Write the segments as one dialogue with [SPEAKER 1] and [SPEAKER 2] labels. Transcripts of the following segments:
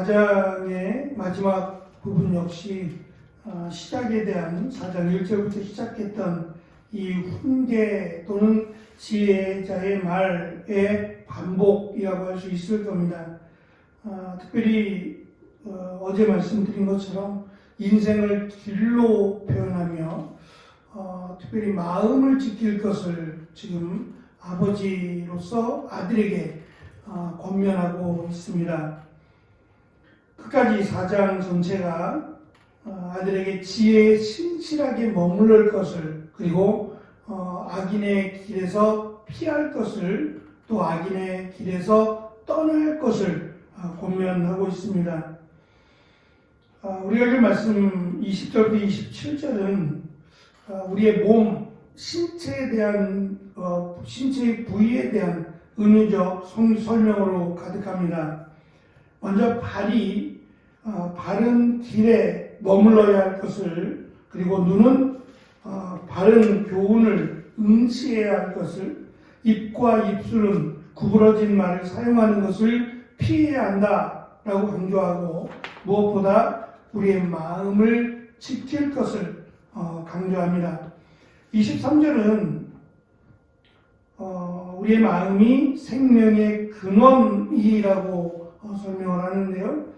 [SPEAKER 1] 4장의 마지막 부분 역시 시작에 대한 4장 1절부터 시작했던 이 훈계 또는 지혜자의 말의 반복이라고 할 수 있을 겁니다. 특별히 어제 말씀드린 것처럼 인생을 길로 표현하며 특별히 마음을 지킬 것을 지금 아버지로서 아들에게 권면하고 있습니다. 끝까지 4장 전체가 아들에게 지혜에 신실하게 머무를 것을, 그리고 악인의 길에서 피할 것을, 또 악인의 길에서 떠날 것을 권면하고 있습니다. 우리가 읽은 말씀 20절부터 27절은 우리의 몸, 신체에 대한 신체의 부위에 대한 은유적 설명으로 가득합니다. 먼저 발이 바른 길에 머물러야 할 것을, 그리고 눈은 바른 교훈을 응시해야 할 것을, 입과 입술은 구부러진 말을 사용하는 것을 피해야 한다라고 강조하고, 무엇보다 우리의 마음을 지킬 것을 강조합니다. 23절은 우리의 마음이 생명의 근원이라고 설명을 하는데요.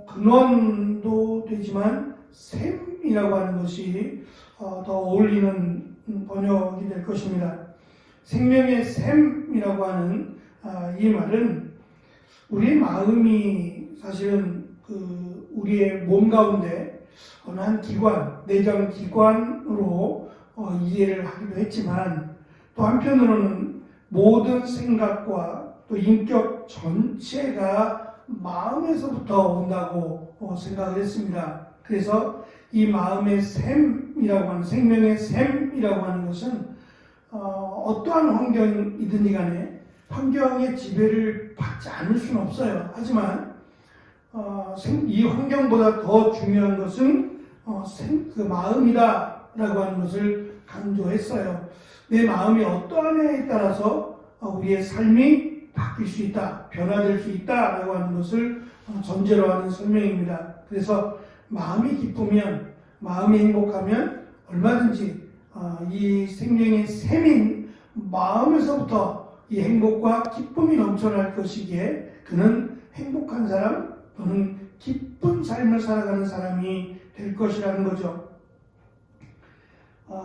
[SPEAKER 1] 근원도 되지만 샘이라고 하는 것이 더 어울리는 번역이 될 것입니다. 생명의 샘이라고 하는 이 말은 우리의 마음이 사실은 우리의 몸 가운데 어느 한 기관, 내장 기관으로 이해를 하기도 했지만, 또 한편으로는 모든 생각과 또 인격 전체가 마음에서부터 온다고 생각을 했습니다. 그래서 이 마음의 샘이라고 하는, 생명의 샘이라고 하는 것은 어떠한 환경이든지 간에 환경의 지배를 받지 않을 수는 없어요. 하지만 이 환경보다 더 중요한 것은 그 마음이다 라고 하는 것을 강조했어요. 내 마음이 어떠하냐에 따라서 우리의 삶이 바뀔 수 있다, 변화될 수 있다 라고 하는 것을 전제로 하는 설명입니다. 그래서 마음이 기쁘면, 마음이 행복하면 얼마든지 이 생명의 샘인 마음에서부터 이 행복과 기쁨이 넘쳐날 것이기에 그는 행복한 사람 또는 기쁜 삶을 살아가는 사람이 될 것이라는 거죠.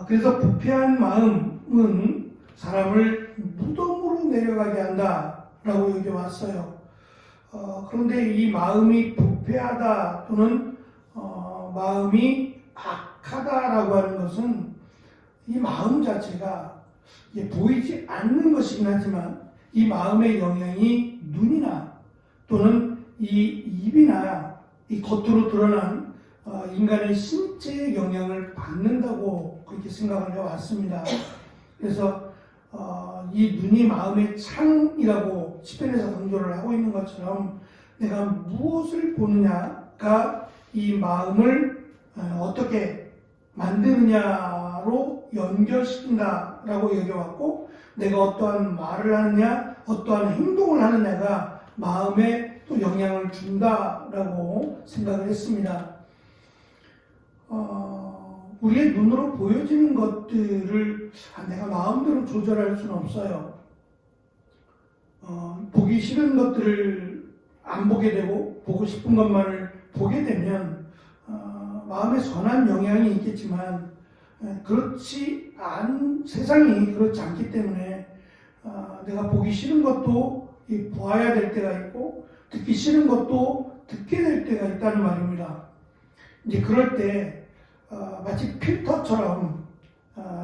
[SPEAKER 1] 그래서 부패한 마음은 사람을 무덤으로 내려가게 한다라고 여겨왔어요. 그런데 이 마음이 부패하다 또는 마음이 악하다라고 하는 것은 이 마음 자체가 보이지 않는 것이긴 하지만 이 마음의 영향이 눈이나 또는 이 입이나 이 겉으로 드러난 인간의 신체에 영향을 받는다고 그렇게 생각을 해왔습니다. 그래서 이 눈이 마음의 창이라고 시편에서 강조를 하고 있는 것처럼 내가 무엇을 보느냐가 이 마음을 어떻게 만드느냐로 연결시킨다라고 여겨왔고, 내가 어떠한 말을 하느냐, 어떠한 행동을 하느냐가 마음에 또 영향을 준다라고 생각을 했습니다. 우리의 눈으로 보여지는 것들을 내가 마음대로 조절할 수는 없어요. 보기 싫은 것들을 안 보게 되고 보고 싶은 것만을 보게 되면 마음에 선한 영향이 있겠지만, 세상이 그렇지 않기 때문에 내가 보기 싫은 것도 보아야 될 때가 있고 듣기 싫은 것도 듣게 될 때가 있다는 말입니다. 이제 그럴 때 마치 필터처럼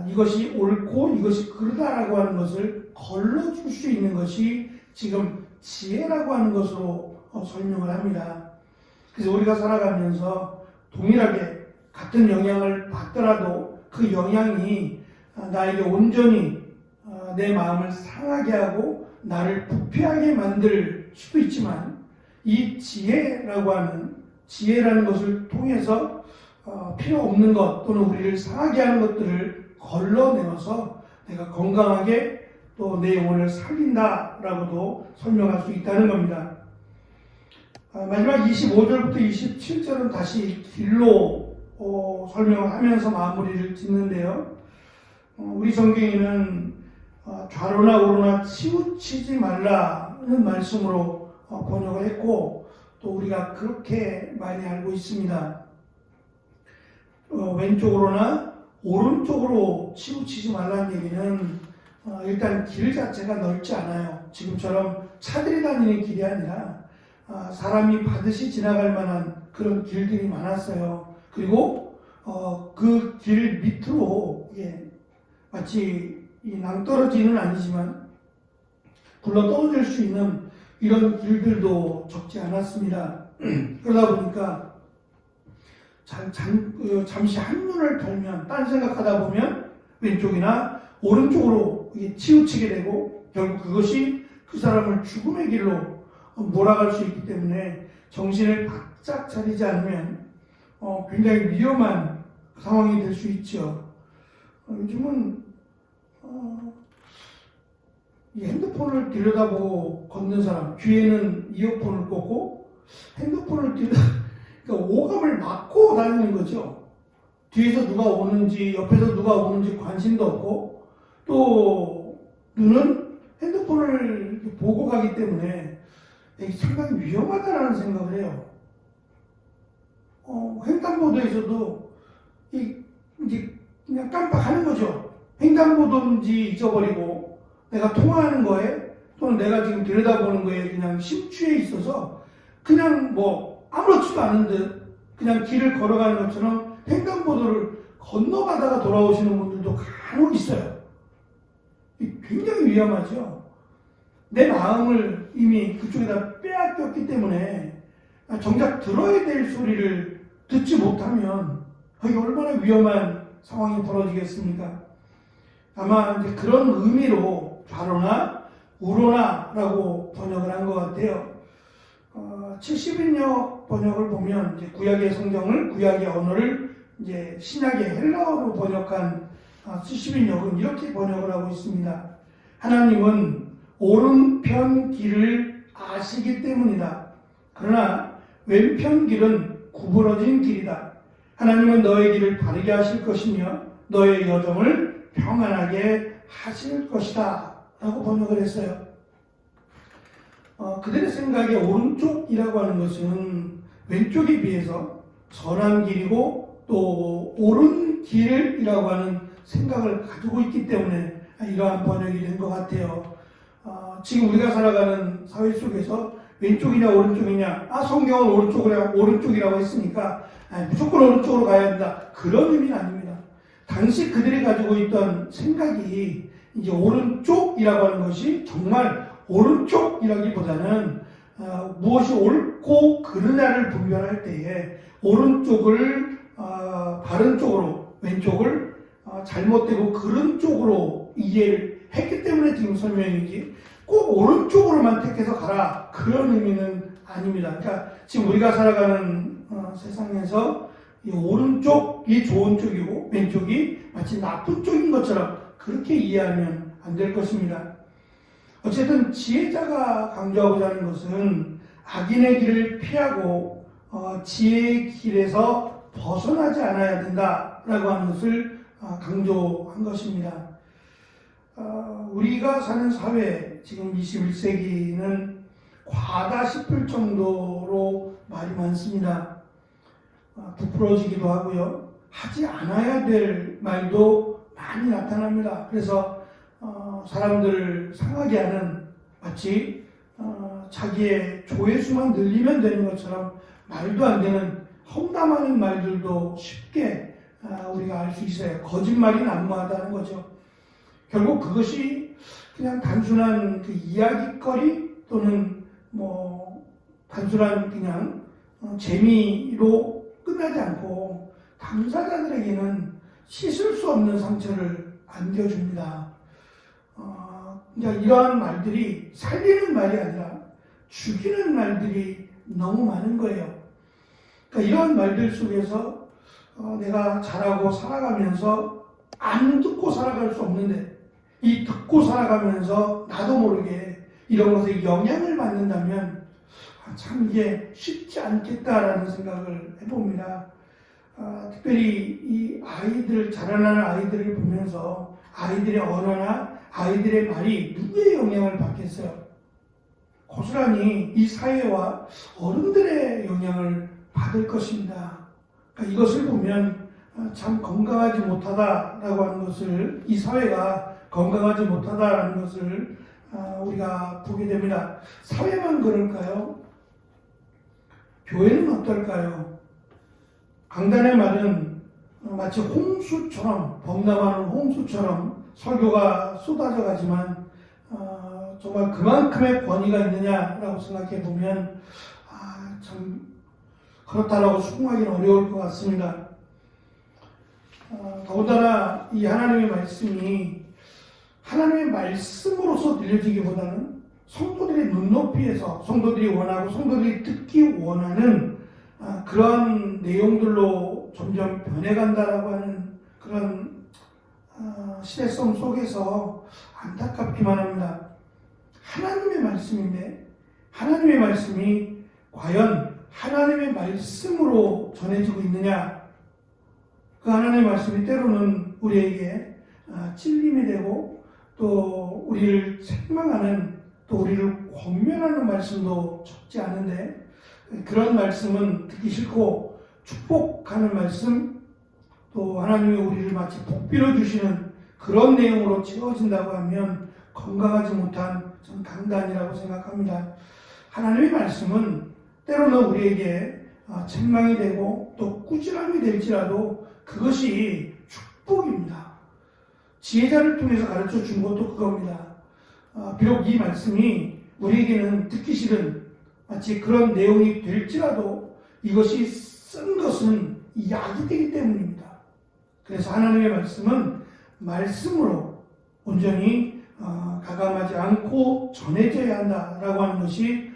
[SPEAKER 1] 이것이 옳고 이것이 그르다라고 하는 것을 걸러줄 수 있는 것이 지금 지혜라고 하는 것으로 설명을 합니다. 그래서 우리가 살아가면서 동일하게 같은 영향을 받더라도 그 영향이 나에게 온전히 내 마음을 상하게 하고 나를 부패하게 만들 수도 있지만, 이 지혜라는 것을 통해서 필요 없는 것 또는 우리를 상하게 하는 것들을 걸러내어서 내가 건강하게 또 내 영혼을 살린다라고도 설명할 수 있다는 겁니다. 마지막 25절부터 27절은 다시 길로 설명을 하면서 마무리를 짓는데요. 우리 성경에는 좌로나 우로나 치우치지 말라는 말씀으로 번역을 했고, 또 우리가 그렇게 많이 알고 있습니다. 왼쪽으로나 오른쪽으로 치우치지 말라는 얘기는 일단 길 자체가 넓지 않아요. 지금처럼 차들이 다니는 길이 아니라 사람이 반드시 지나갈 만한 그런 길들이 많았어요. 그리고 그 길 밑으로 마치 이 낭떠러지는 아니지만 굴러 떨어질 수 있는 이런 길들도 적지 않았습니다. 그러다 보니까 잠시 한눈을 팔면 딴 생각하다 보면 왼쪽이나 오른쪽으로 치우치게 되고 결국 그것이 그 사람을 죽음의 길로 몰아갈 수 있기 때문에 정신을 바짝 차리지 않으면 굉장히 위험한 상황이 될 수 있죠. 요즘은 이 핸드폰을 들여다보고 걷는 사람, 귀에는 이어폰을 꽂고 핸드폰을 그러니까 오감을 막고 다니는 거죠. 뒤에서 누가 오는지, 옆에서 누가 오는지 관심도 없고, 또 눈은 핸드폰을 보고 가기 때문에 상당히 위험하다라는 생각을 해요. 횡단보도에서도 이제 그냥 깜빡하는 거죠. 횡단보도인지 잊어버리고 내가 통화하는 거에 또는 내가 지금 들여다보는 거에 그냥 심취해 있어서 그냥 뭐 아무렇지도 않은 듯 그냥 길을 걸어가는 것처럼 횡단보도를 건너가다가 돌아오시는 분들도 간혹 있어요. 굉장히 위험하죠. 내 마음을 이미 그쪽에다 빼앗겼기 때문에 정작 들어야 될 소리를 듣지 못하면 이게 얼마나 위험한 상황이 벌어지겠습니까? 아마 이제 그런 의미로 좌로나 우로나라고 번역을 한 것 같아요. 70인역 번역을 보면 이제 구약의 성경을, 구약의 언어를 이제 신약의 헬라어로 번역한 70인역은 이렇게 번역을 하고 있습니다. 하나님은 오른편 길을 아시기 때문이다. 그러나 왼편 길은 구부러진 길이다. 하나님은 너의 길을 바르게 하실 것이며 너의 여정을 평안하게 하실 것이다. 라고 번역을 했어요. 그들의 생각에 오른쪽이라고 하는 것은 왼쪽에 비해서 선한 길이고 또 옳은 길이라고 하는 생각을 가지고 있기 때문에 이러한 번역이 된 것 같아요. 지금 우리가 살아가는 사회 속에서 왼쪽이냐 오른쪽이냐, 성경은 오른쪽이라고 했으니까 무조건 오른쪽으로 가야 된다, 그런 의미는 아닙니다. 당시 그들이 가지고 있던 생각이 이제 오른쪽이라고 하는 것이 정말 오른쪽이라기보다는 무엇이 옳고 그르냐를 분별할 때에 오른쪽을 바른 쪽으로, 왼쪽을 잘못되고 그른 쪽으로 이해를 했기 때문에 지금 설명이지 꼭 오른쪽으로만 택해서 가라, 그런 의미는 아닙니다. 그러니까 지금 우리가 살아가는 세상에서 이 오른쪽이 좋은 쪽이고 왼쪽이 마치 나쁜 쪽인 것처럼 그렇게 이해하면 안 될 것입니다. 어쨌든 지혜자가 강조하고자 하는 것은 악인의 길을 피하고 지혜의 길에서 벗어나지 않아야 된다라고 하는 것을 강조한 것입니다. 우리가 사는 사회, 지금 21세기는 과다 싶을 정도로 말이 많습니다. 부풀어지기도 하고요. 하지 않아야 될 말도 많이 나타납니다. 그래서 사람들을 상하게 하는, 마치 자기의 조회수만 늘리면 되는 것처럼 말도 안 되는 험담하는 말들도 쉽게 우리가 알 수 있어요. 거짓말이 난무하다는 거죠. 결국 그것이 그냥 단순한 그 이야기거리 또는 단순한 그냥 재미로 끝나지 않고 당사자들에게는 씻을 수 없는 상처를 안겨줍니다. 그러니까 이러한 말들이 살리는 말이 아니라 죽이는 말들이 너무 많은 거예요. 그러니까 이러한 말들 속에서 내가 자라고 살아가면서 안 듣고 살아갈 수 없는데, 이 듣고 살아가면서 나도 모르게 이런 것에 영향을 받는다면 참 이게 쉽지 않겠다라는 생각을 해봅니다. 특별히 이 아이들, 자라나는 아이들을 보면서 아이들의 언어나 아이들의 말이 누구의 영향을 받겠어요? 고스란히 이 사회와 어른들의 영향을 받을 것입니다. 그러니까 이것을 보면 참 건강하지 못하다라고 하는 것을, 이 사회가 건강하지 못하다라는 것을 우리가 보게 됩니다. 사회만 그럴까요? 교회는 어떨까요? 강단의 말은 마치 홍수처럼, 범람하는 홍수처럼 설교가 쏟아져 가지만 정말 그만큼의 권위가 있느냐라고 생각해 보면 참 그렇다라고 수긍하기는 어려울 것 같습니다. 더군다나 이 하나님의 말씀이 하나님의 말씀으로서 들려지기보다는 성도들의 눈높이에서 성도들이 원하고 성도들이 듣기 원하는 그러한 내용들로 점점 변해간다라고 하는 그런 시대성 속에서 안타깝기만 합니다. 하나님의 말씀인데 하나님의 말씀이 과연 하나님의 말씀으로 전해지고 있느냐? 그 하나님의 말씀이 때로는 우리에게 찔림이 되고 또 우리를 책망하는, 또 우리를 권면하는 말씀도 적지 않은데, 그런 말씀은 듣기 싫고 축복하는 말씀, 또 하나님이 우리를 마치 복비려 주시는 그런 내용으로 채워진다고 하면 건강하지 못한 전 강단이라고 생각합니다. 하나님의 말씀은 때로는 우리에게 책망이 되고 또 꾸지람이 될지라도 그것이 축복입니다. 지혜자를 통해서 가르쳐 준 것도 그겁니다. 비록 이 말씀이 우리에게는 듣기 싫은 마치 그런 내용이 될지라도 이것이 쓴 것은 약이 되기 때문입니다. 그래서 하나님의 말씀은 말씀으로 온전히 가감하지 않고 전해져야 한다라고 하는 것이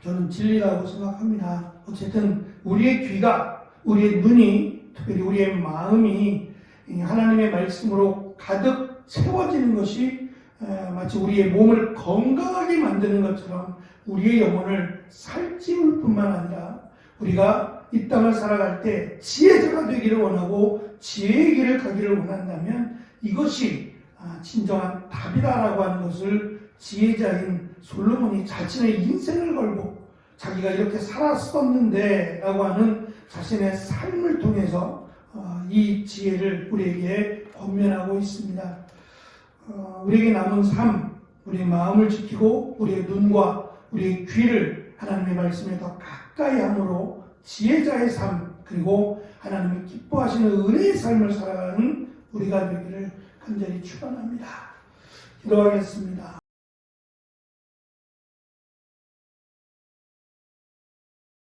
[SPEAKER 1] 저는 진리라고 생각합니다. 어쨌든 우리의 귀가, 우리의 눈이, 특별히 우리의 마음이 하나님의 말씀으로 가득 채워지는 것이 마치 우리의 몸을 건강하게 만드는 것처럼 우리의 영혼을 살찌울 뿐만 아니라 우리가 이 땅을 살아갈 때 지혜자가 되기를 원하고 지혜의 길을 가기를 원한다면 이것이 진정한 답이다라고 하는 것을 지혜자인 솔로몬이 자신의 인생을 걸고 자기가 이렇게 살았었는데 라고 하는 자신의 삶을 통해서 이 지혜를 우리에게 권면하고 있습니다. 우리에게 남은 삶, 우리의 마음을 지키고 우리의 눈과 우리의 귀를 하나님의 말씀에 더 가까이 함으로 지혜자의 삶, 그리고 하나님이 기뻐하시는 은혜의 삶을 살아가는 우리가 되기를 간절히 축원합니다. 기도하겠습니다.